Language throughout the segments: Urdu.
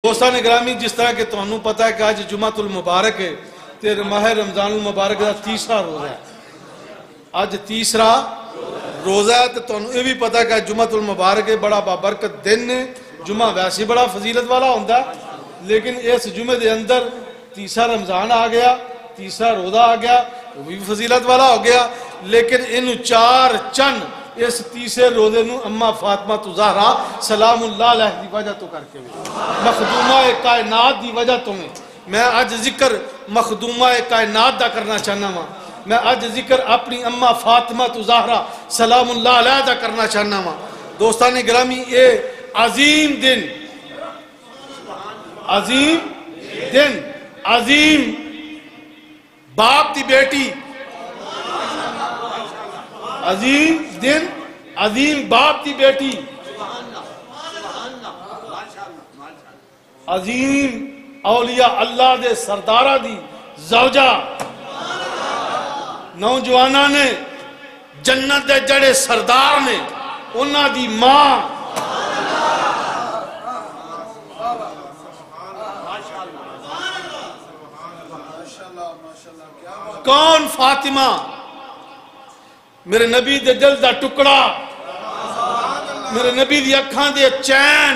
دوستان گرامی، جس طرح کہ تمہیں پتا ہے کہ آج جمعۃ المبارک ہے، تیرے ماہ رمضان المبارک کا تیسرا روزہ ہے۔ آج تیسرا روزہ ہے تو تمہیں یہ بھی پتا ہے کہ آج جمعۃ المبارک ہے، بڑا بابرکت دن ہے۔ جمعہ ویسے بڑا فضیلت والا ہوتا ہے، لیکن اس جمعے دے اندر تیسرا رمضان آ گیا، تیسرا روزہ آ گیا، وہ بھی فضیلت والا ہو گیا۔ لیکن انہوں چار چند اس تیسرے روزے نو اما فاطمہ زہرا سلام اللہ علیہ دی وجہ تو کر کے مخدومہ کائنات دی وجہ تو میں آج ذکر مخدومہ کائنات دا کرنا چاہنا ہوں۔ میں آج ذکر اپنی اما فاطمہ زہرا سلام اللہ علیہ دا کرنا چاہنا ہوں۔ دوستان گرامی، اے عظیم دن، عظیم دن، عظیم باپ دی بیٹی، عظیم دن، عظیم باپ دی بیٹی، عظیم اولیاء اللہ دے سردارہ دی زوجہ، نوجوانہ نے جنت دے جڑے سردار نے انہاں دی ماں، کون؟ فاطمہ، میرے نبی دے دل دا ٹکڑا، میرے نبی دی اکھاں دے چین،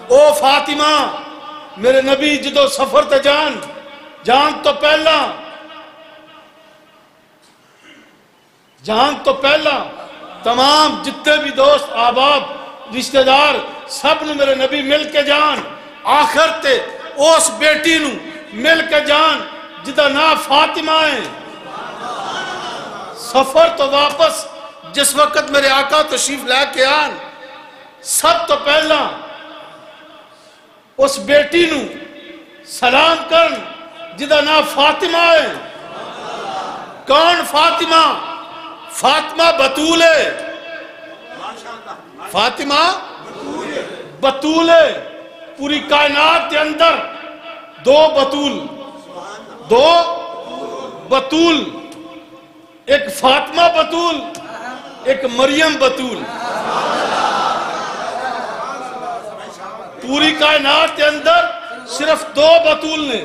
او فاطمہ، میرے نبی جدو سفر تے جان تو پہلا تمام جتنے بھی دوست احباب رشتہ دار سب نے میرے نبی مل کے جان، آخر تے اس بیٹی نو مل کے جان جدا نا فاطمہ ہے۔ سفر تو واپس جس وقت میرے آقا تشریف لے کے آن، سب تو پہلا اس بیٹی نو سلام کرن جدا نا فاطمہ ہے۔ کون فاطمہ؟ فاطمہ بطول ہے، فاطمہ بطول ہے۔ پوری کائنات کے اندر دو بطول، ایک فاطمہ بطول، ایک مریم بطول۔ پوری کائنات کے اندر صرف دو بطول نے،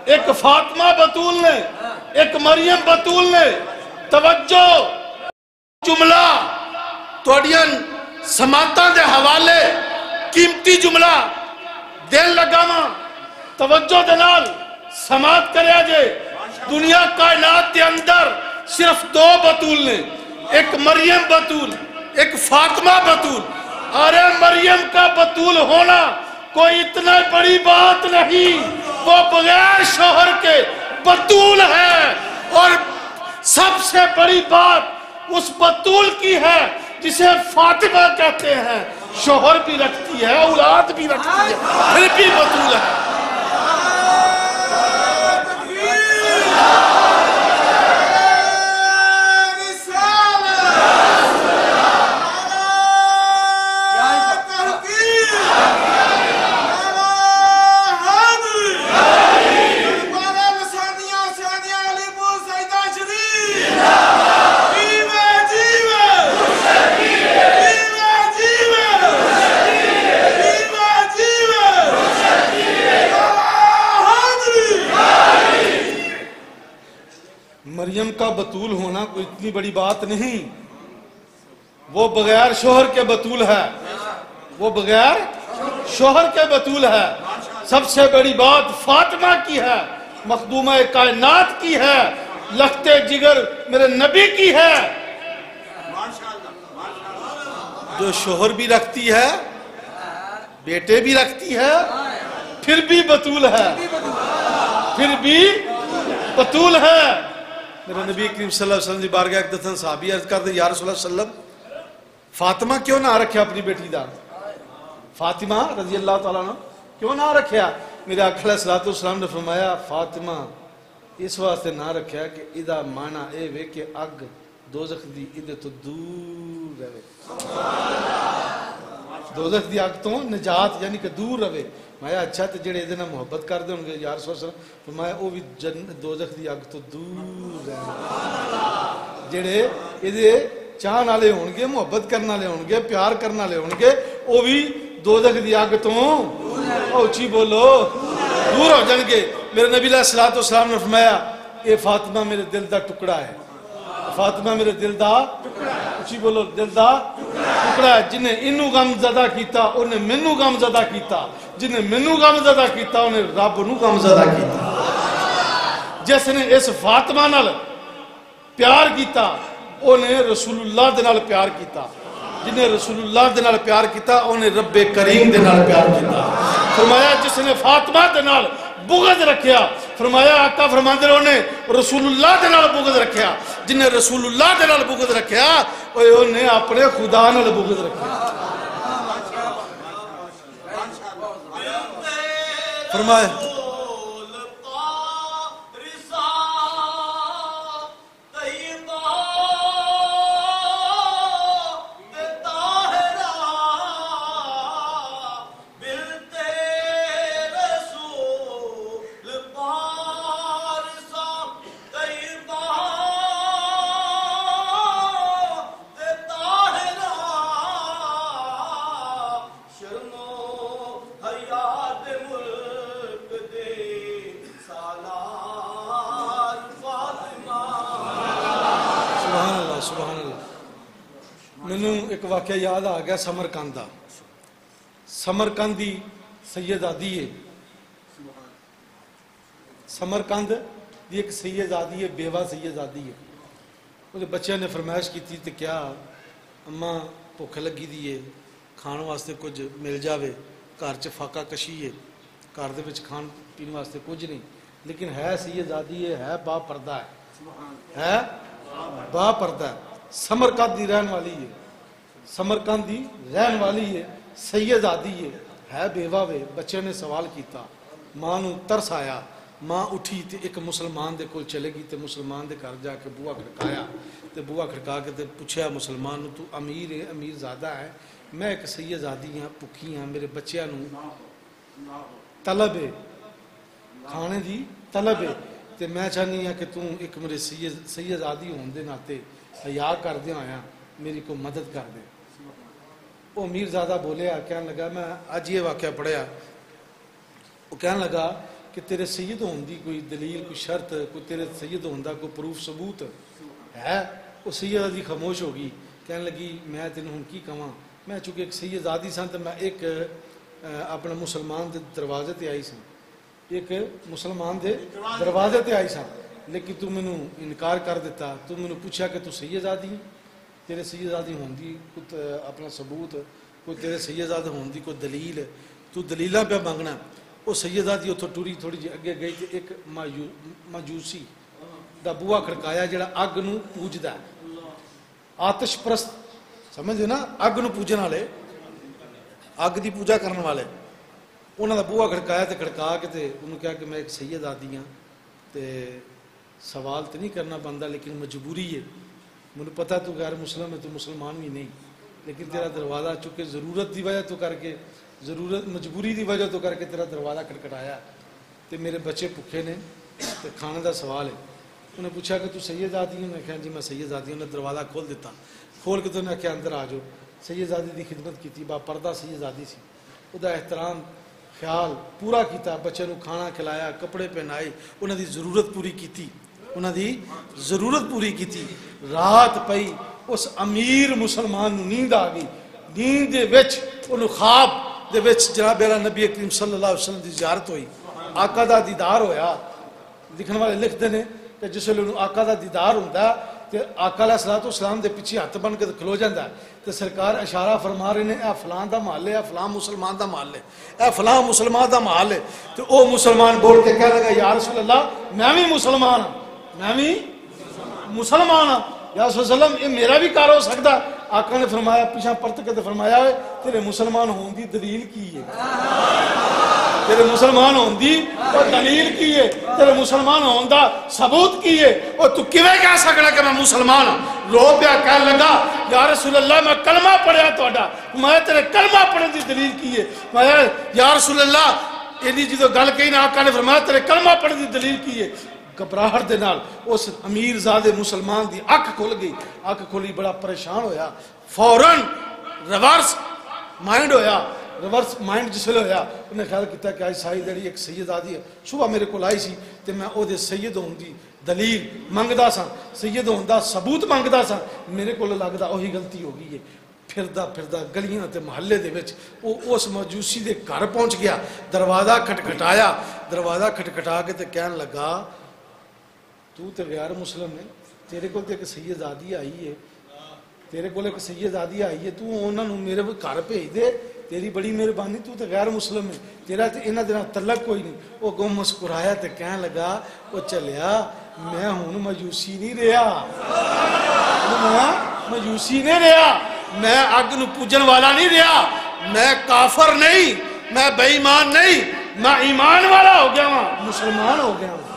ایک فاطمہ بطول نے، ایک مریم بطول نے۔ توجہ، جملہ توڑیاں سماعتاں دے حوالے قیمتی جملہ دل لگاواں، توجہ دے نال سماعت کریا جے۔ دنیا کائنات کے اندر صرف دو بطول نے، ایک مریم بطول، ایک فاطمہ بطول۔ ارے مریم کا بطول ہونا کوئی اتنا بڑی بات نہیں، وہ بغیر شوہر کے بطول ہے۔ اور سب سے بڑی بات اس بطول کی ہے جسے فاطمہ کہتے ہیں، شوہر بھی رکھتی ہے، اولاد بھی رکھتی ہے، پھر بھی بطول ہے۔ مریم کا بطول ہونا کوئی اتنی بڑی بات نہیں، وہ بغیر شوہر کے بطول ہے، وہ بغیر شوہر کے بطول ہے۔ سب سے بڑی بات فاطمہ کی ہے، مخدومہ کائنات کی ہے، لختے جگر میرے نبی کی ہے، جو شوہر بھی رکھتی ہے، بیٹے بھی رکھتی ہے، پھر بھی بطول ہے، پھر بھی بطول ہے۔ میرے نبی کریم صلی اللہ علیہ وسلم دی بارگاہ ایک دفعہ صحابی عرض کر دے، یا رسول اللہ صلی اللہ علیہ وسلم فاطمہ کیوں نہ رکھیا اپنی بیٹی دا؟ فاطمہ رضی اللہ تعالیٰ عنہ کیوں نہ رکھیا؟ میرے آقا علیہ السلام نے فرمایا فاطمہ اس واسطے نہ رکھیا کہ ادھا مانا اے وے کہ اگ دوزخ دی ادھے تو دور رہے، دوزخ دی اگ تو نجات یعنی کہ دور رہے۔ میں اچھا تے جڑے ادھے نہ محبت کر دے ہوں گے، یا رسول اللہ صلی اللہ علیہ وسلم فرمایا او بھی دوزخ دی اگ تو دور رہے۔ جڑے ادھے چاہن والے ہون گے، محبت کرنے والے ہون گے، پیار کرنے والے ہون گے، وہ بھی دوزخ دی اگ تو اچھی بولو دور ہو جان گے. میرے نبی علیہ الصلوۃ والسلام نے فرمایا اے فاطمہ میرے دل دا ٹکڑا ہے. فاطمہ میرے دل دا اچھی بولو دل دا ٹکڑا ہے. جنہیں انہوں غم زدہ کیتا انہیں منوں غم زدہ کیتا. جنہیں منوں غم زدہ کیتا انہیں رب نوں غم زدہ کیتا. جس نے اس فاطمہ نال پیار کیتا انہیں رسول اللہ دے نال پیار کیتا. جنہیں رسول اللہ دے نال پیار کیتا انہیں رب کریم دے نال پیار کیتا. فرمایا جس نے فاطمہ دے نال بغض رکھیا فرمایا آقا فرماندے انہیں رسول اللہ دے نال بغض رکھیا. جنہیں رسول اللہ دے نال بغض رکھیا انہیں اپنے خدا نال بغض رکھیا. فرمایا ایک واقعہ یاد آ گیا سمرقند دا. سمرقند دی سیدزادی ہے. سمرقند دی ایک سیدزادی ہے بیوہ سیدزادی ہے. وہ بچے نے فرمائش کی تھی کہ کیا اماں بھوک لگی دی ہے کھان واسطے کچھ مل جاوے. گھر چ فاقہ کشی ہے گھر دے وچ کھان پین واسطے کچھ نہیں لیکن ہے سیدزادی ہے با پردہ ہے با پردہ ہے. سمرقند دی رہن والی ہے. سمرقند دی رہن والی ہے سیدزادی ہے بیوہ وے. بچے نے سوال کیتا ماں نو ترس آیا. ماں اٹھی تے ایک مسلمان دے کول چلے گی تے مسلمان دے گھر جا کے بوا کھڑکایا تے بوا کھڑکا کے تے پوچھیا مسلمان نو تو امیر ہے امیر زادہ ہے. میں ایک سیدزادی ہاں بھکھی ہاں میرے بچیاں نو طلب ہے کھانے دی طلب ہے تے میں چاہنی ہاں کہ تو ایک میرے سیدزادی ہون دے ناتے حیا کر دیا آیا میری کو مدد کر دے. وہ امیر زادہ بولے کہنے لگا میں آج یہ واقعہ پڑھیا. وہ کہنے لگا کہ تیرے سید ہون دی کوئی دلیل کوئی شرط کوئی تیرے سید ہون دا کوئی پروف ثبوت ہے. وہ سیدزادی خاموش ہوگی. کہنے لگی میں تینوں ہن کی کہاں میں چونکہ ایک سیدزادی سن تو میں ایک اپنا مسلمان دے دروازے تے آئی سن ایک مسلمان دے دروازے تے آئی سن لیکن تو مینوں انکار کر دیتا. تو مینوں پوچھا کہ تو سیدزادی تیرے سیدزادی ہون دی کوئی اپنا ثبوت کوئی تیرے سیدزادی ہون دی کوئی دلیل تو دلیلاں پہ مانگنا. وہ سیدزادی اتوں ٹری تھوڑی جی اگے گئی تے ایک ماجوسی دا بوا کھڑکایا جڑا اگ نو پوجدا ہے آتش پرست سمجھے نا اگ نو پوجن والے اگ دی پوجا کرن والے. انہاں دا بوا کھڑکایا تے کھڑکا کے تے انہوں کہا کہ میں ایک سیدزادی ہاں تے سوال تو نہیں کرنا بنتا لیکن مجبوری ہے. مجھے پتا تو غیر مسلم ہے تو مسلمان بھی نہیں لیکن تیرا دروازہ چونکہ ضرورت دی وجہ تو کر کے ضرورت مجبوری دی وجہ تو کر کے تیرا دروازہ کھٹکھٹایا تے میرے بچے بھوکے نے تے کھانے دا سوال ہے. انہیں پوچھا کہ تو سیدزادی ہے. میں کہا جی میں سیدزادی ہوں. انہیں دروازہ کھول دیتا کھول کے تو انہیں کہا اندر آ جاؤ. سیدزادی دی خدمت کی با پردہ سیدزادی سی. وہ احترام خیال پورا کیتا. بچے نو کھانا کھلایا کپڑے پہنائے انہوں دی ضرورت پوری کیتی انہوں دی ضرورت پوری کیتی. رات پئی اس امیر مسلمان نو نیند آ گئی. نیند دے وچ انہوں خواب دے وچ جناب اعلیٰ نبی کریم صلی اللہ علیہ وسلم دی زیارت ہوئی. آقا دا دیدار ہویا. لکھن والے لکھتے ہیں کہ جس ویلے آقا دا دیدار ہوندا تے آقا علیہ الصلوۃ والسلام دے پیچھے ہاتھ بن کے کھلو جاندا تے سرکار اشارہ فرما رہے ہیں اے فلاں دا محل ہے اے فلاں مسلمان دا محل ہے اے فلاں مسلمان دا محل ہے. تے او مسلمان بول کے کہنے لگا یا رسول اللہ میں بھی مسلمان ہوں میں بھی مسلمان ہوں یا رسول اللہ یہ میرا بھی کار ہو سکتا. آقا نے فرمایا پیچھا پرت کے فرمایا ہے تیرے مسلمان ہون دی دلیل کی ہے تیرے مسلمان ہون دی دلیل کی ہے تیرے مسلمان ہون دا ثبوت کی ہے. اور تو کیویں کہہ سکنا کہ میں مسلمان ہوں. رو پیا کہنے لگا یا رسول اللہ میں کلمہ پڑھیا تہاڈا. میں تیرے کلمہ پڑھن دی دلیل کی ہے. میں یا رسول اللہ ایڈی جدوں گل کہی نا آقا نے فرمایا تیرے کلمہ پڑھن دی دلیل کی ہے. گھبراہٹ دے نال اس امیر زادے مسلمان دی اکھ کھل گئی. اکھ کھلی بڑا پریشان ہویا فوراً ریورس مائنڈ ہویا ریورس مائنڈ جس لے ہویا انہیں خیال کیتا کہ آج ساری دڑی ایک سید آدھی ہے صبح میرے کو لائی سی تے میں او دے سید ہوں دی دلیل منگدا سا سید ہوں دا ثبوت منگدا سا میرے کو لگدا وہی غلطی ہو گئی ہے پھردا گلیاں تے محلے دے وچ اس مجوسی دے گھر پہنچ گیا دروازہ کھٹکھٹا کے تے کہن لگا تو تے غیر مسلم ہے تیرے کو تے ایک سید آدھی آئی ہے تو انہوں نے میرے گھر بھیج دے تیری بڑی مہربانی تو تے غیر مسلم ہے تیرا تے انہاں دے نال تعلق کوئی نہیں وہ گم مسکرایا تے کہن لگا وہ چلیا میں ہن مجوسی نہیں رہا میں اگ نو پوجن والا نہیں رہا میں کافر نہیں میں بے ایمان نہیں میں ایمان والا ہو گیا ہوں مسلمان ہو گیا ہوں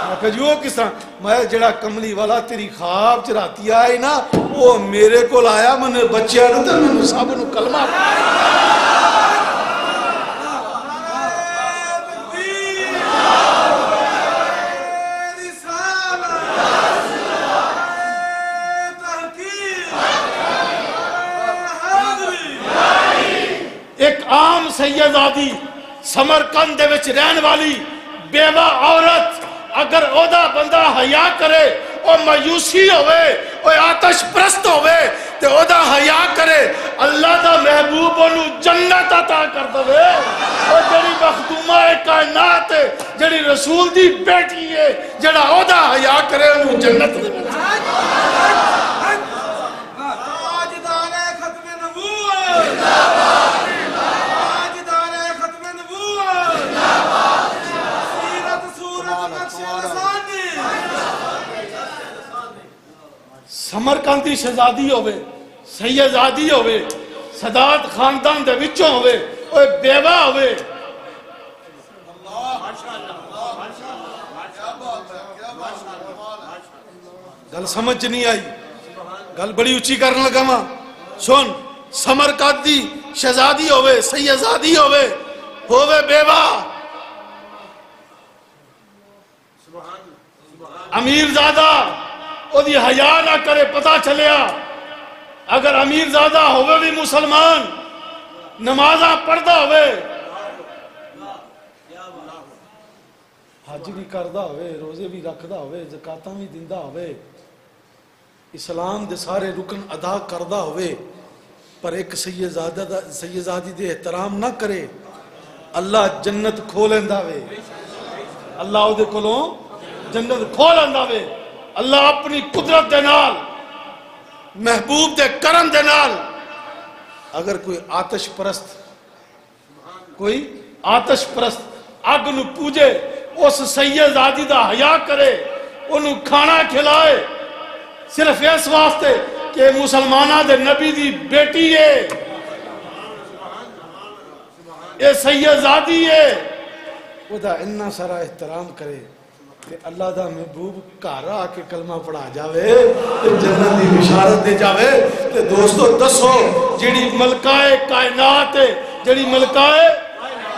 میں کہا جو کس طرح میں جڑا کملی والا تیری خواب چراتی آئے نا وہ میرے کو لایا میں نے بچے آنے تھے میں نے سب نے کلمہ ایک عام سیدادی سمرقند دے وچ رہن والی بیوہ عورت اگر اودا بندہ حیا کرے او مایوسی ہوئے او آتش پرست ہوئے تے اودا حیا کرے اللہ دا محبوب انہوں جنت عطا کر دوے او جڑی مخدومہ کائنات ہے جڑی رسول دی بیٹی ہے جڑا اودا حیا کرے انہوں جنت دے سمرقندی شہزادی ہوئے سیدزادی ہوئے سادات خاندان دے وچوں ہوئے اوہ بیوہ ہوئے گل سمجھ نہیں آئی گل بڑی اچھی کرنے لگا ماں سن سمرقندی شہزادی ہوئے سیدزادی ہوئے بیوہ امیر زادہ او دی حیا نہ کرے پتا چلیا اگر امیر زادہ ہوئے بھی مسلمان نمازہ پڑھدا ہوئے حج بھی کردہ ہوئے روزے بھی رکھدا ہوئے زکاتاں بھی دیندہ ہوئے اسلام دے سارے رکن ادا کردہ ہوئے پر ایک سیدزادی دے احترام نہ کرے اللہ جنت کھولندہ ہوئے اللہ او دے کولوں جنت کھولندہ ہوئے اللہ اپنی قدرت دے نال محبوب دے کرم دے نال اگر کوئی آتش پرست اگ نو پوجے اس سیدزادی دا حیا کرے انہوں کھانا کھلائے صرف اس واسطے کہ مسلمانہ دے نبی دی بیٹی ہے یہ سیدزادی ہے وہ دا انہا سارا احترام کرے کہ اللہ دا محبوب گھر آ کے کلمہ پڑھا جاوے جنت دی بشارت دے جاوے تے دوستو دسو جڑی ملکائے کائنات ہے جڑی ملکائے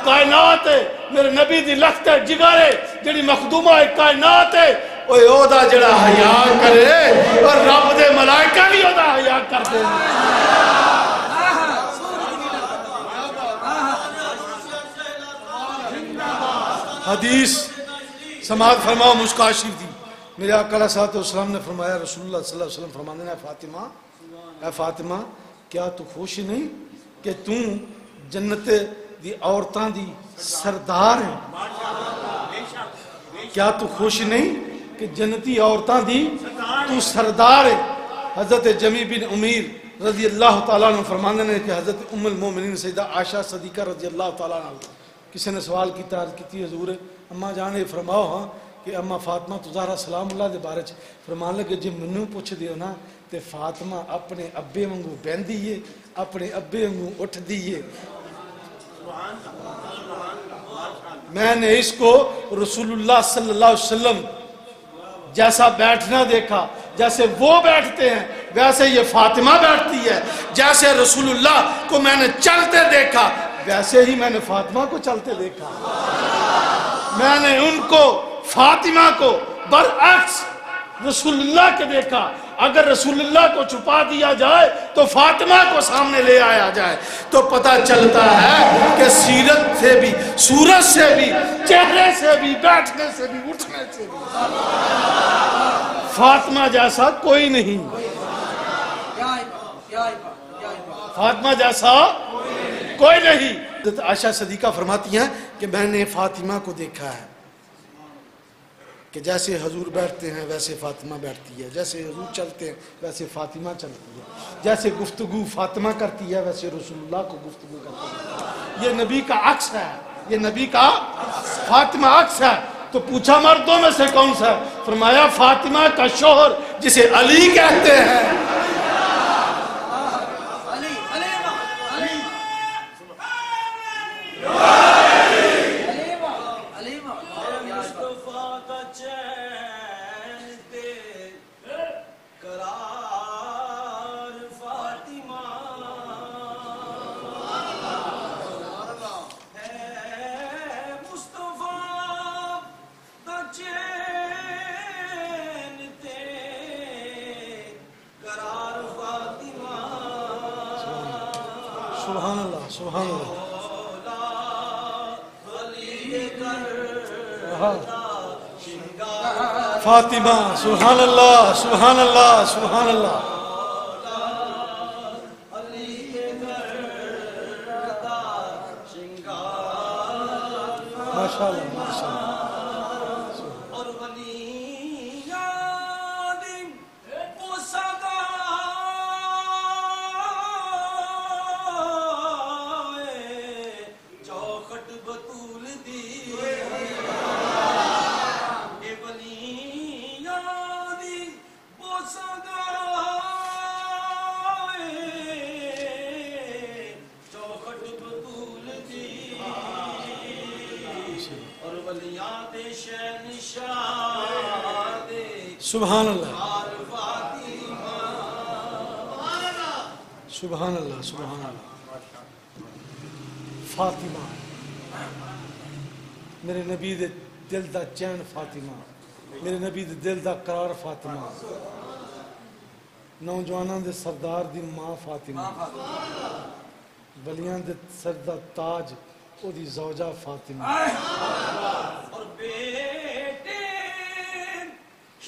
کائنات ہے میرے نبی دی لخت ہے جگر ہے جڑی مخدومہ کائنات ہے اوہ او دا جڑا حیا کرے اور رب دے ملائکہ بھی او دا حیا کر دے حدیث سماعت فرماؤ مشکا شریف دی میرے آقا علیہ السلام نے فرمایا رسول اللہ صلی اللہ علیہ وسلم فرمانے اے فاطمہ کیا تو خوش نہیں کہ تم جنت دی عورتاں دی سردار ہے کیا تو خوش نہیں کہ جنتی عورتاں دی تو سردار ہے حضرت جمی بن امیر رضی اللہ تعالیٰ عنہ فرمانے نے کہ حضرت ام المومنین سیدہ عائشہ صدیقہ رضی اللہ تعالیٰ عنہ کسی نے سوال کی تعریف کی حضور اماں جانے فرماؤ ہاں کہ اماں فاطمہ تزارہ سلام اللہ دے بارے فرمان لگے جی منوں پوچھ دیو نا تے فاطمہ اپنے ابے منگو بہن دیئے اپنے ابے منگو اٹھ دیئے میں نے اس کو رسول اللہ صلی اللہ علیہ وسلم جیسا بیٹھنا دیکھا جیسے وہ بیٹھتے ہیں ویسے یہ فاطمہ بیٹھتی ہے جیسے رسول اللہ کو میں نے چلتے دیکھا ویسے ہی میں نے فاطمہ کو چلتے دیکھا میں نے ان کو فاطمہ کو برعکس رسول اللہ کے دیکھا اگر رسول اللہ کو چھپا دیا جائے تو فاطمہ کو سامنے لے آیا جائے تو پتہ چلتا ہے کہ سیرت سے بھی، صورت سے بھی، چہرے سے بھی، بیٹھنے سے بھی، اٹھنے سے بھی فاطمہ جیسا کوئی نہیں، فاطمہ جیسا کوئی نہیں۔ حضرت عائشہ صدیقہ فرماتی ہیں کہ میں نے فاطمہ کو دیکھا ہے کہ جیسے حضور بیٹھتے ہیں ویسے فاطمہ بیٹھتی ہے، جیسے حضور چلتے ہیں ویسے فاطمہ چلتی ہے، جیسے گفتگو فاطمہ کرتی ہے ویسے رسول اللہ کو گفتگو کرتی ہے۔ یہ نبی کا عکس ہے، یہ نبی کا فاطمہ عکس ہے۔ تو پوچھا مردوں میں سے کون سا ہے؟ فرمایا فاطمہ کا شوہر جسے علی کہتے ہیں۔ سبحان اللہ، سبحان اللہ، فاطمہ، سبحان اللہ، سبحان اللہ، سبحان اللہ، ماشاء اللہ، ماشاء اللہ۔ سبحان اللہ، سبحان اللہ، سبحان اللہ۔ فاطمہ میرے نبی دے دل دا چین، فاطمہ میرے نبی دے دل دا قرار، فاطمہ نوجوانان دے سردار دی ماں، فاطمہ بلیاں دے سر دا تاج او دی زوجہ، فاطمہ اور بیٹے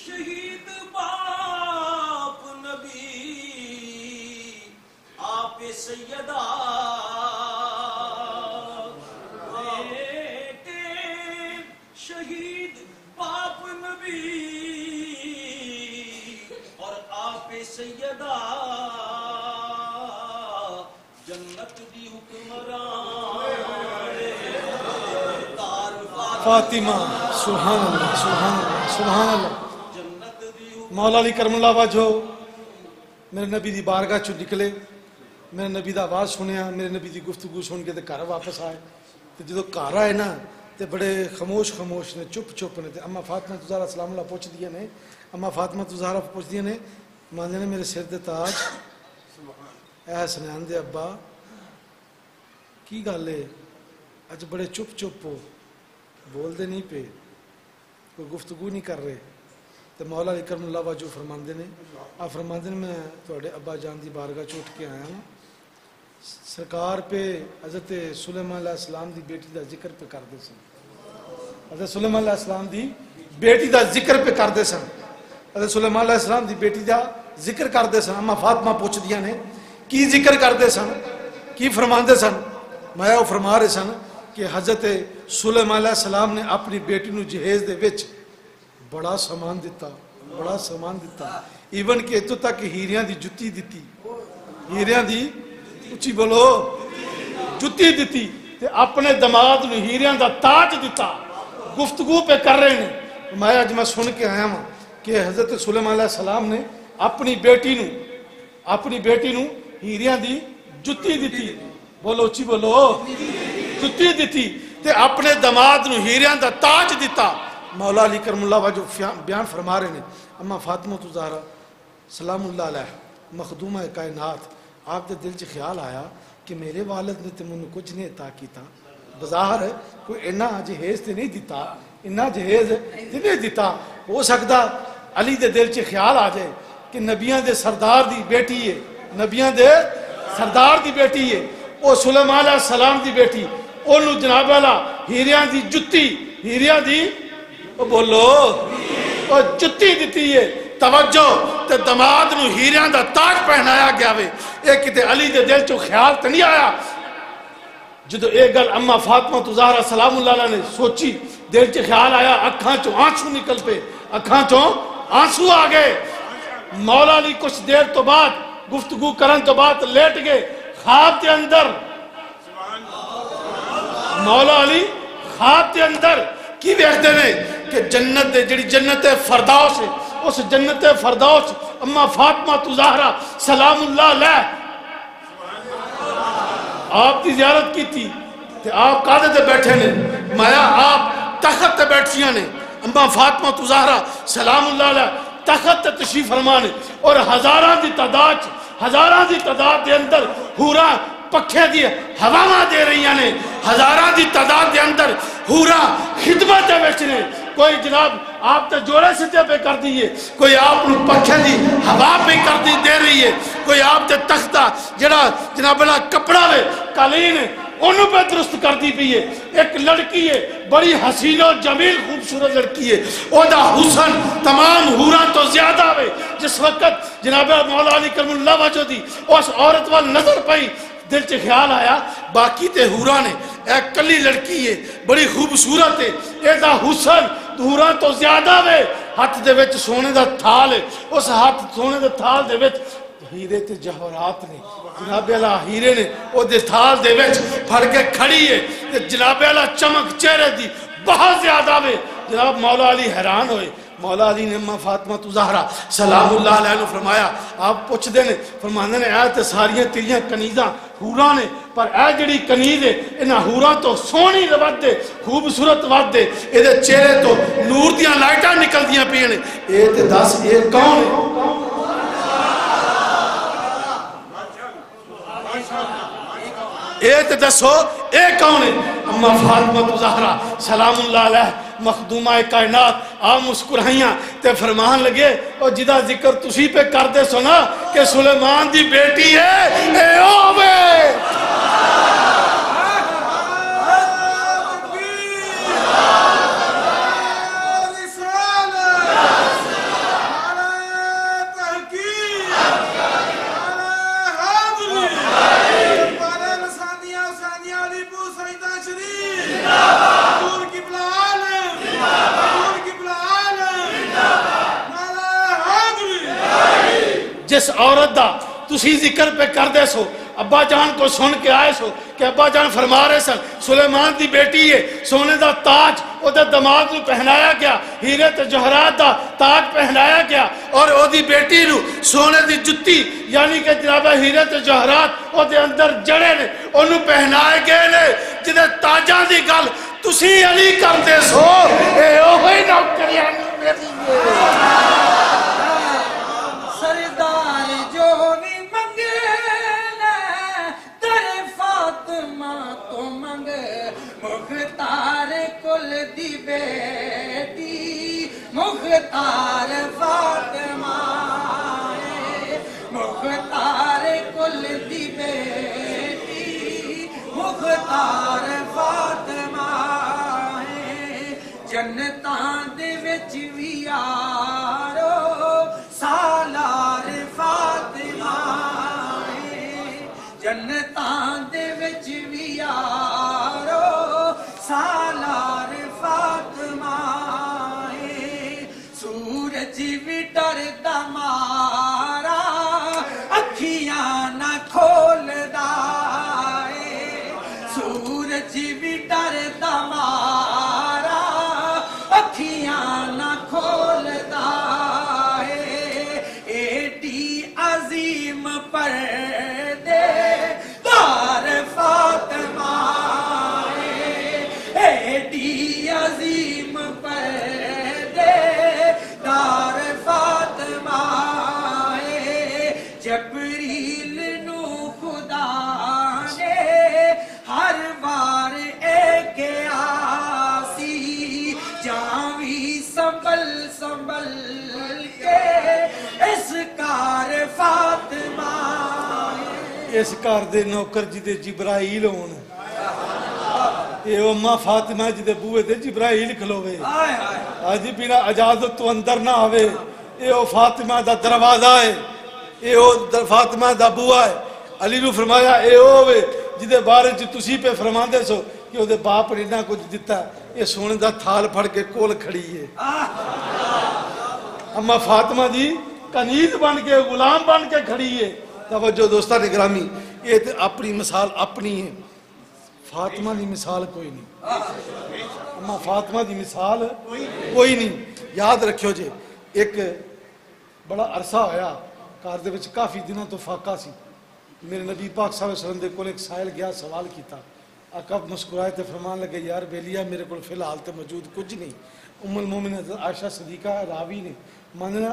شہید باپ نبی آپ سیدہ، بیٹے شہید باپ نبی اور آپ سیدہ، جنت دی حکمران فاطمہ، سبحان اللہ، سبحان اللہ، سبحان اللہ۔ مولا علی کرم اللہ وجہو میرے نبی دی بارگاہ چو نکلے، میرے نبی دا آواز سنیا، میرے نبی دی گفتگو سن کے تے گھر واپس آئے۔ تو جدو گھر آئے نا تے بڑے خاموش خاموش نے، چپ چپ نے۔ تے اما فاطمہ تو زہرا سلام اللہ پوچھ دیا نے، اما فاطمہ تو زہرا پوچھ دیا نے، ماندے نے میرے سر دے تاج، اے حسنین دے ابا کی گل ہے اج بڑے چپ چپ ہو، بول دے نہیں پے، کوئی گفتگو نہیں کر رہے۔ تو مولا علی کرم اللہ وجہ فرماندے نے، آپ فرماندے نے میں تھوڑے ابا جان دی بارگاہ چ اٹھ کے آیا ہوں، سرکار پہ حضرت سلیمان علیہ السلام دی بیٹی دا ذکر پہ کر دے سن، حضرت سلیمان علیہ السلام دی بیٹی دا ذکر پہ کر دے سن، حضرت سلیمان علیہ السلام دی بیٹی دا ذکر کر دے سن۔ اما فاطمہ پوچھ دیا نے کی ذکر کر دے سن، کی فرماندے سن؟ میں وہ فرما رہے سن کہ حضرت سلیمان علیہ السلام نے اپنی بیٹی نو جہیز دے وچ بڑا سامان دیتا، بڑا سامان دیتا، ایون کہ اتو تک ہیریاں دی جتی دیتی، ہیریاں دی اچھی بولو جتی دیتی، تے اپنے دماد نو ہیریاں دا تاج دیتا۔ گفتگو پہ کر رہے ہیں، میں اج میں سن کے آیا ہوں کہ حضرت سلیمان علیہ السلام نے اپنی بیٹی نو ہیریاں دی جتی دیتی، بولو اچھی بولو جتی دیتی، تے اپنے دماد نو ہیریاں دا تاج دیتا۔ مولا علی کرم اللہ وجہ بیان فرما رہے ہیں، اما فاطمہ تو زہرا سلام اللہ علیہ مخدومہ کائنات، آپ دے دل چ خیال آیا کہ میرے والد نے تے منو کچھ نہیں عطا کیتا، بظاہر کوئی اینا جہیز تے نہیں دیتا، اینا جہیز تے نہیں دیتا، ہو سکتا علی دے دل چ خیال آ جائے کہ نبیاں دے سردار دی بیٹی ہے، نبیاں دے سردار دی بیٹی ہے، وہ سلیمان علیہ السلام دی بیٹی، انہوں جناب والا ہیریاں دی جتی، ہیریاں دی وہ بولو وہ جتی دیتی ہے، توجہ تے دماد نو ہیریاں دا تاج پہنایا گیا وے۔ ایک کتے علی دے دل چو خیال تے نہیں آیا جدو ایک گل اما فاطمہ زہرا سلام اللہ علیہ نے سوچی، دل چ خیال آیا، اکھاں چو آنسو نکل پے، اکھاں چو آنسو آگئے۔ مولا علی کچھ دیر تو بعد گفتگو کرن تو بعد لیٹ گئے خواب کے اندر، مولا علی خواب کے اندر کی ویکھدے نے کہ جنت دے جڑی جنت فردوس ہے، اس جنت فردوس اما فاطمہ زہرا سلام اللہ علیہ آپ کی زیارت کی تھی، آپ قادے تے بیٹھے نے، مایا آپ تخت تے بیٹھیاں نے، اما فاطمہ زہرا سلام اللہ علیہ تخت تے تشریف فرمانے، اور ہزاراں دی تعداد دے اندر حوراں پکھے دی ہواواں دے رہی ہیں، ہزاراں دی تعداد دے اندر حوراں خدمت دے وچ نے، کوئی جناب آپ تے جوڑے ستے پہ کر دیئے، کوئی آپ نو پکھے دی ہوا پہ کر دی دے رہی ہے، کوئی آپ تے تختہ جناب اللہ کپڑا وے قالین ہے انہوں پہ درست کر دی بھی ہے۔ ایک لڑکی ہے بڑی حسین و جمیل خوبصورت لڑکی ہے، او دا حسن تمام حوراں تو زیادہ ہوئے۔ جس وقت جناب مولا علی کرم اللہ وجہ دی اس عورت وال نظر پئی، دل چے خیال آیا باقی تے حوراں نے، ایک کلی لڑکی ہے بڑی خوبصورت ہے، اے دا حسن حوراں تو زیادہ ہوئے۔ ہاتھ دے وچ سونے دا تھال ہے، اس ہاتھ سونے دا تھال دے وچ ہیرے تے جوہرات نے، جناب اللہ ہیرے نے او دے تھال دے وچ پھڑ کے کھڑی ہے، جناب اللہ چمک چہرے دی بہت زیادہ ہوئے۔ جناب مولا علی حیران ہوئے، مولا علی نے اما فاطمہ زہرا سلام اللہ علیہ نے فرمایا، آپ پوچھ دے نے فرماندے نے اے تے ساریاں تیریاں کنیزاں حوراں نے، پر اے جڑی کنیز ہے انہاں حوراں تو سونی ود دے خوبصورت ود دے، اے دے چہرے تو نور دیاں لائٹاں نکل دیاں پیاں نے، اے تے دس اے کون ہے؟ اے تے دسو اے کون ہے؟ اما فاطمہ زہرا سلام اللہ علیہ مخدومہ کائنات آپ مسکرائیاں تے فرمان لگے اور جدا ذکر تسی پہ کر دے سنا کہ سلیمان دی بیٹی ہے اے اوے جس عورت دا تسی ذکر پہ کر دے سو، ابا جان کو سن کے آئے سو کہ ابا جان فرما رہے سن سلیمان دی بیٹی ہے، سونے دا تاج او دے دماغ نو پہنایا گیا، ہیرے تے جوہرات دا تاج پہنایا گیا، اور او دی بیٹی نو سونے دی جتی یعنی کہ جناب ہیرے تے جوہرات او دے اندر جڑے نے انہوں پہنائے گئے نے، جدے تاجاں دی گل تسی علی کر دے سو اے اوہی نوکریانی میری سردار جو بھی منگے در فاطمہ تو منگے، مختار کل دی بیٹی مختار فاطمہ ہے، مختار کل دی بیٹی مختار فاطمہ ہے، جنتاں دے وچ وی یارو سالار فاطمہ ہے، جنتاں دے وچ وی یارو سالار فاطمہ ہے، سورج بھی ڈردا مارا اکھیاں نہ کھولدا ہے، سورج بھی ڈردا مارا اکھیاں نہ کھولدا ہے، ایڈی عظیم پردے دار فاطمہ ہے، ایڈی عظیم پردے دار فاطمہ ہے، جبریل نو خدا نے ہر بار ایک اس گھر دے نوکر جدے جبرائیل ہون اے اماں فاطمہ جدے بوئے تے جبرائیل کھلوے آجی بنا اجازت تو اندر نہ آوے اے او فاطمہ دا دروازہ ہے اے او فاطمہ دا بوا ہے علی نو فرمایا اے او وے جدے بارے جو تسی پہ فرمان دے سو کہ او دے باپ نے نہ کچھ دیتا یہ سونے دا تھال پھڑ کے کول کھڑی ہے اما فاطمہ دی کنیز بن کے غلام بن کے کھڑی ہے توجہ دوستان گرامی یہ تے اپنی مثال اپنی ہے فاطمہ دی مثال کوئی نہیں اما فاطمہ دی مثال کوئی نہیں یاد رکھو جے ایک بڑا عرصہ ہویا کار دے وچ کافی دنوں تو فاقہ سی میرے نبی پاک صلی اللہ علیہ وسلم دے کول ایک سائل گیا سوال کیتا آقا مسکرائے تے فرمان لگے یار بیلیا میرے کول فی الحال تے موجود کچھ نہیں ام المومن حضرت عائشہ صدیقہ راوی نے ماننا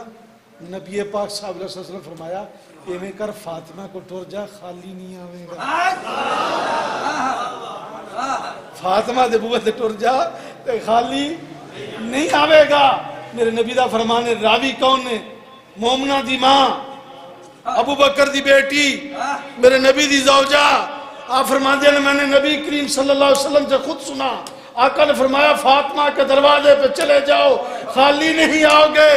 نبی پاک صلی اللہ علیہ وسلم فرمایا ایویں کر فاطمہ کو ٹور جا خالی نہیں آوے گا فاطمہ دے بوے تے ٹور جا تے خالی نہیں آوے گا میرے نبی دا فرمان ہے راوی کون نے مومنہ دی ماں ابو بکر دی بیٹی میرے نبی دی زوجہ آپ فرمان دیا میں نے نبی کریم صلی اللہ علیہ وسلم سے خود سنا آقا نے فرمایا فاطمہ کے دروازے پہ چلے جاؤ خالی نہیں آؤ گے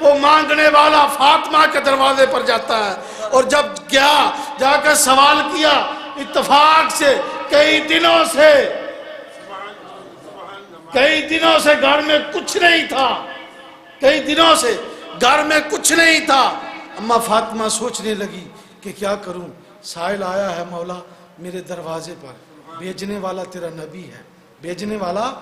وہ مانگنے والا فاطمہ کے دروازے پر جاتا ہے اور جب گیا جا کر سوال کیا اتفاق سے کئی دنوں سے گھر میں کچھ نہیں تھا کئی دنوں سے گھر میں کچھ نہیں تھا اما فاطمہ سوچنے لگی کہ کیا کروں سائل آیا ہے مولا میرے دروازے پر بھیجنے والا تیرا نبی ہے بھیجنے والا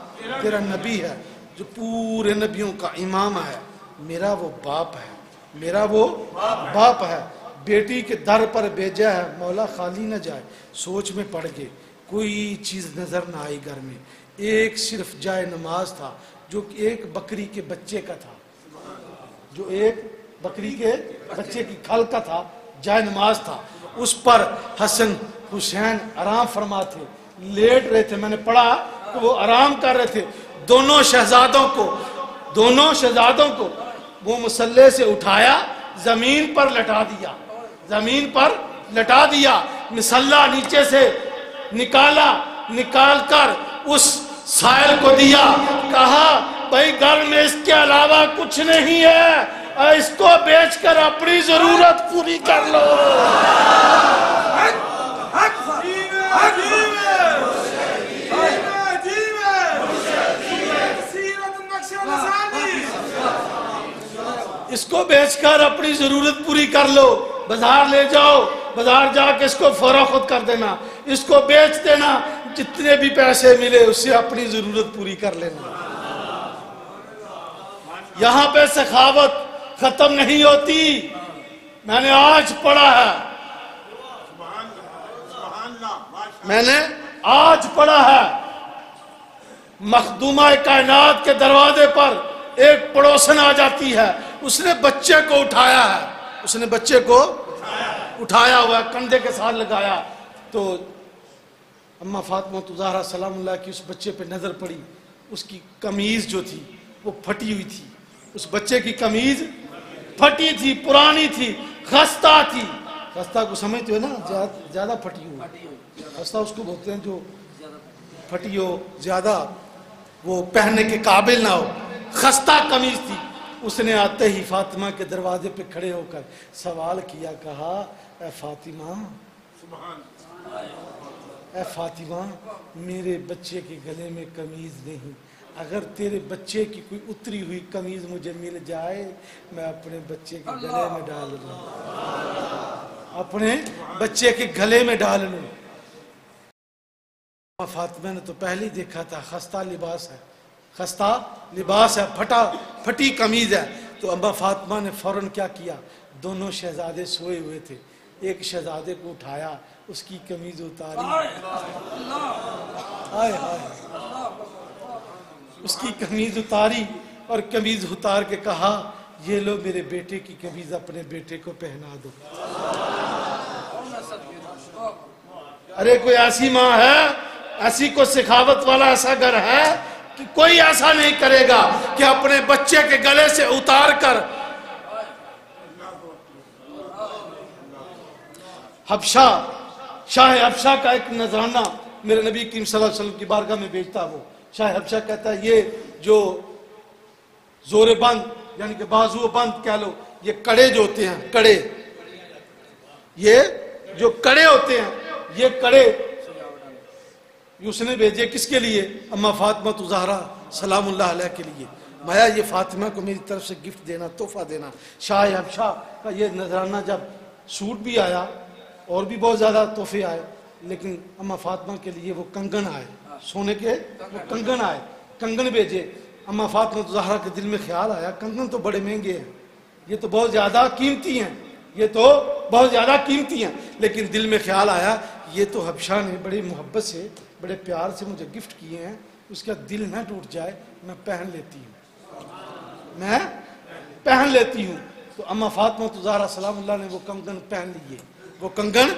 تیرا نبی ہے جو پورے نبیوں کا امام ہے میرا وہ باپ ہے میرا وہ باپ ہے بیٹی کے در پر بھیجا ہے مولا خالی نہ جائے سوچ میں پڑ گئے کوئی چیز نظر نہ آئی گھر میں ایک صرف جائے نماز تھا جو ایک بکری کے بچے کا تھا جو ایک بکری کے بچے کی کھل کا تھا جائے نماز تھا اس پر حسن حسین آرام فرما تھے لیٹ رہے تھے میں نے پڑھا کہ وہ آرام کر رہے تھے دونوں شہزادوں کو وہ مسلح سے اٹھایا زمین پر لٹا دیا مسلح نیچے سے نکال کر اس سائل کو دیا کہا بھائی گھر میں اس کے علاوہ کچھ نہیں ہے اس کو بیچ کر اپنی ضرورت پوری کر لو اس کو بیچ کر اپنی ضرورت پوری کر لو بازار لے جاؤ بازار جا کے اس کو فروخت کر دینا اس کو بیچ دینا جتنے بھی پیسے ملے اس سے اپنی ضرورت پوری کر لینا یہاں پہ سخاوت ختم نہیں ہوتی میں نے آج پڑھا ہے مخدومہ کائنات کے دروازے پر ایک پڑوسن آ جاتی ہے اس نے بچے کو اٹھایا ہے اس نے بچے کو اٹھایا ہوا کندھے کے ساتھ لگایا تو اما فاطمہ زہرا سلام اللہ کی اس بچے پہ نظر پڑی اس کی قمیض جو تھی وہ پھٹی ہوئی تھی اس بچے کی قمیض پھٹی تھی پرانی تھی خستہ تھی خستہ کو سمجھتے ہو نا زیادہ پھٹی ہو خستہ اس کو بولتے ہیں جو پھٹی ہو زیادہ وہ پہننے کے قابل نہ ہو خستہ قمیض تھی اس نے آتے ہی فاطمہ کے دروازے پہ کھڑے ہو کر سوال کیا کہا اے فاطمہ میرے بچے کے گلے میں قمیض نہیں اگر تیرے بچے کی کوئی اتری ہوئی قمیض مجھے مل جائے میں اپنے بچے کے گلے میں ڈال لوں اپنے بچے کے گلے میں ڈال لوں فاطمہ نے تو پہلے دیکھا تھا خستہ لباس ہے پھٹی قمیض ہے تو ابا فاطمہ نے فوراً کیا کیا دونوں شہزادے سوئے ہوئے تھے ایک شہزادے کو اٹھایا اس کی قمیض اتاری اس کی قمیض اتاری اور قمیض اتار کے کہا یہ لو میرے بیٹے کی قمیض اپنے بیٹے کو پہنا دو ارے کوئی ایسی ماں ہے ایسی کوئی سخاوت والا ایسا گھر ہے کہ کوئی ایسا نہیں کرے گا کہ اپنے بچے کے گلے سے اتار کر حبشہ شاہ حبشہ کا ایک نذرانہ میرے نبی کریم صلی اللہ علیہ وسلم کی بارگاہ میں بیچتا وہ شاہ حبشہ کہتا ہے یہ جو زور بند یعنی کہ بازو بند کہہ لو یہ کڑے جو ہوتے ہیں کڑے یہ جو کڑے ہوتے ہیں یہ کڑے اس نے بھیجے کس کے لیے اما فاطمہ زہرا سلام اللہ علیہ کے لیے مایا یہ فاطمہ کو میری طرف سے گفٹ دینا تحفہ دینا شاہ حبشہ کا یہ نذرانہ جب سوٹ بھی آیا اور بھی بہت زیادہ تحفے آئے لیکن اما فاطمہ کے لیے وہ کنگن آئے سونے کے وہ کنگن آئے کنگن بھیجے اما فاطمہ زہرا کے دل میں خیال آیا کنگن تو بڑے مہنگے ہیں یہ تو بہت زیادہ قیمتی ہیں یہ تو بہت زیادہ قیمتی ہیں لیکن دل میں خیال آیا یہ تو حبشہ نے بڑی محبت سے بڑے پیار سے مجھے گفٹ کیے ہیں اس کا دل نہ ٹوٹ جائے میں پہن لیتی ہوں تو اما فاطمہ زہرا سلام اللہ نے وہ کنگن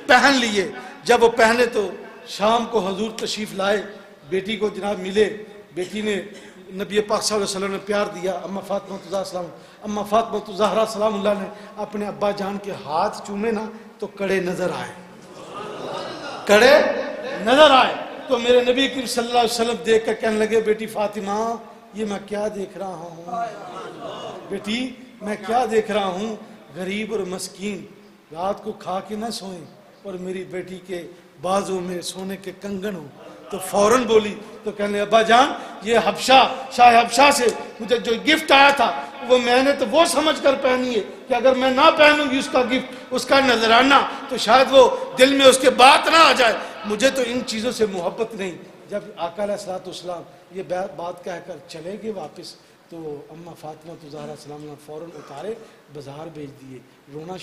پہن لیے جب وہ پہنے تو شام کو حضور تشریف لائے بیٹی کو جناب ملے بیٹی نے نبی پاک صلی اللہ علیہ وسلم نے پیار دیا اما فاطمہ زہرا سلام اللہ نے اپنے ابا جان کے ہاتھ چومے نا تو کڑے نظر آئے تو میرے نبی کریم صلی اللہ علیہ وسلم دیکھ کر کہنے لگے بیٹی فاطمہ یہ میں کیا دیکھ رہا ہوں بیٹی میں کیا دیکھ رہا ہوں غریب اور مسکین رات کو کھا کے نہ سوئیں اور میری بیٹی کے بازوں میں سونے کے کنگن ہوں تو فوراً بولی تو کہنے ابا جان یہ حبشہ شاہ حبشہ سے مجھے جو گفٹ آیا تھا وہ میں نے تو وہ سمجھ کر پہنی ہے کہ اگر میں نہ پہنوں گی اس کا گفٹ اس کا نذرانہ تو شاید وہ دل میں اس کے بات نہ آ جائے مجھے تو ان چیزوں سے محبت نہیں جب آقا علیہ الصلوۃ والسلام یہ بات کہہ کر چلے گئے واپس تو اما فاطمہ زہرا سلام نے فوراً اتارے بازار بھیج دیے رونا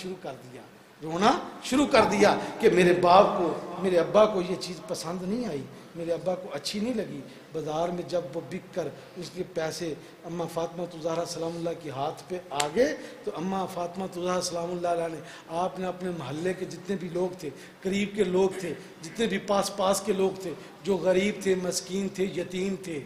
شروع کر دیا کہ میرے باپ کو میرے ابا کو یہ چیز پسند نہیں آئی میرے ابا کو اچھی نہیں لگی بازار میں جب وہ بک کر اس کے پیسے اما فاطمہ زہرا سلام اللہ کے ہاتھ پہ آ گئے تو اما فاطمہ زہرا سلام اللہ علیہ نے آپ نے اپنے محلے کے جتنے بھی لوگ تھے قریب کے لوگ تھے جتنے بھی پاس کے لوگ تھے جو غریب تھے مسکین تھے یتیم تھے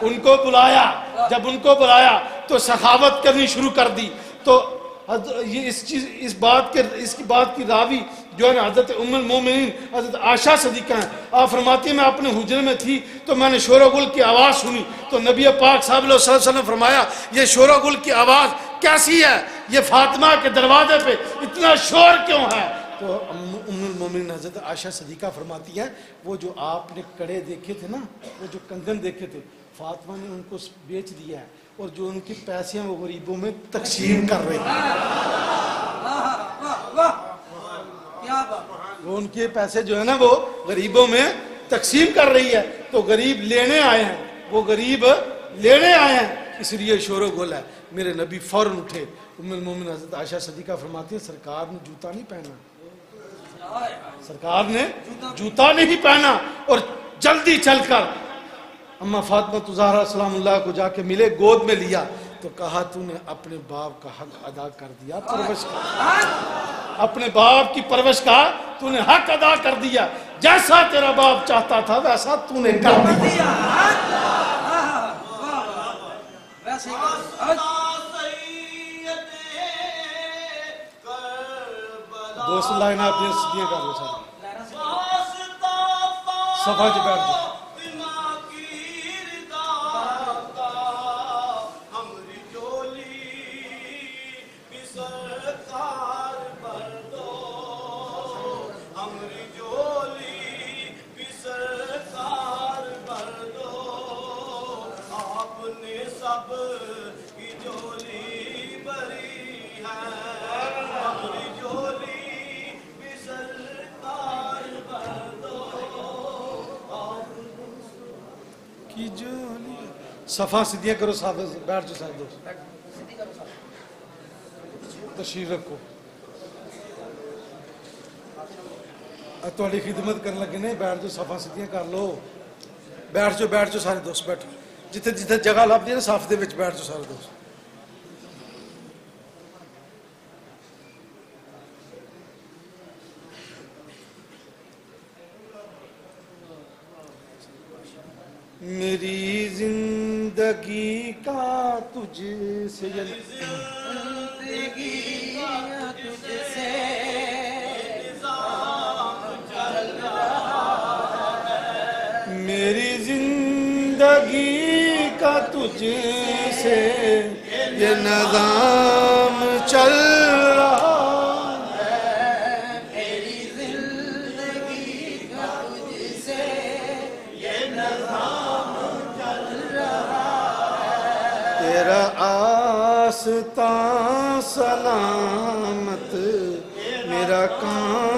ان کو بلایا جب ان کو بلایا تو سخاوت کرنی شروع کر دی تو یہ اس کی بات کی راوی جو ہے نا حضرت ام المومنین حضرت عائشہ صدیقہ ہیں آپ فرماتی ہیں میں اپنے حجرے میں تھی تو میں نے شور و گل کی آواز سنی تو نبی پاک صلی اللہ علیہ وسلم نے فرمایا یہ شور و گل کی آواز کیسی ہے یہ فاطمہ کے دروازے پہ اتنا شور کیوں ہے تو ام المومنین حضرت عائشہ صدیقہ فرماتی ہیں وہ جو آپ نے کڑے دیکھے تھے نا وہ جو کنگن دیکھے تھے فاطمہ نے ان کو بیچ دیا ہے اور جو ان کی پیسے ہیں وہ غریبوں میں تقسیم کر رہے ہیں وہ ان کے پیسے جو ہے نا وہ غریبوں میں تقسیم کر رہی ہے تو غریب لینے آئے ہیں اس لیے شور و گل ہے میرے نبی فوراً اٹھے ام المومنین حضرت عائشہ صدیقہ فرماتی ہے سرکار نے جوتا نہیں پہنا اور جلدی چل کر اما فاطمہ زہرا سلام اللہ کو جا کے ملے گود میں لیا تو کہا تو نے اپنے باپ کا حق ادا کر دیا پرورش کا اپنے باپ کی پرورش کا تو نے حق ادا کر دیا جیسا تیرا باپ چاہتا تھا ویسا تو نے کر دیا دوست لائن آپ نے صدیاں کر لو صفحہ جی بیٹھ جائے صفحہ سیدھیاں کرو صاحب بیٹھ جو سارے دوست تشریف رکھو تھوڑی خدمت کرنے لگے نہیں بیٹھ جو صفحہ سیدھیاں کر لو بیٹھ جو سارے دوست بیٹھو جتنے جگہ لب دی نا صف دے وچ بیٹھ جو سارے دوست میری زندگی کا تجھ سے میری زندگی کا تجھ سے یہ نظام چل رہا میری زندگی کا تجھ سے یہ نظام چل رہا تیرا آستان سلامت میرا کام